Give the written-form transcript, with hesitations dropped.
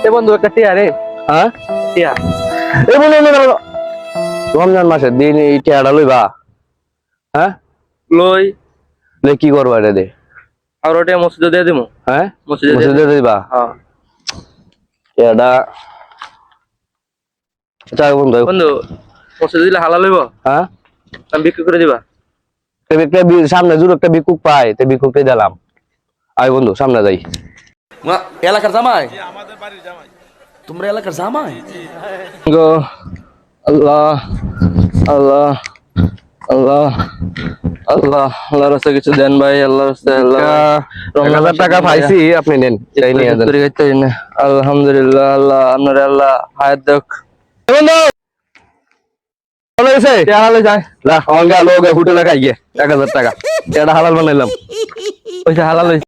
এ বন্ধু একটা টিয়া রে। হ্যাঁ টিয়া এই বলে রমজান মাসের দিন এই টিয়াটা লইবা? হ্যাঁ লই লে কি করবা এটা দে? আর ওটা মসজিদে দিয়ে দিমু। হ্যাঁ মসজিদে মসজিদে দিবা? হ্যাঁ টিয়াটা আচ্ছা বন্ধু। বন্ধু মসজিদে দিলে হালাল হইব? হ্যাঁ আমি বিক্রি করে দিবা? সামনে জুর একটা ভিক্ষুক পাই, তো ভিক্ষুককে দিলাম। আয় বন্ধু সামনে যাই। এলাকার জামাই? তোমরা এলাকার জামাই? গো আল্লাহ আল্লাহ আল্লাহ আল্লাহ আল্লাহ রাস্তায় কিছু দেন ভাই, আল্লাহ রাস্তায়। আল্লাহ 1000 টাকা পাইছি, আপনি নেন, চাই নিয়ে যান। আলহামদুলিল্লাহ। আল্লাহ আপনার আল্লাহ হায়াত দেখ। বন্ধু ভালো হয়েছে? হালাল যায় না অঙ্গা লোক হোটেলে খাই গিয়ে 1000 টাকা এটা হালাল বানাইলাম। ওইটা হালাল হইছে।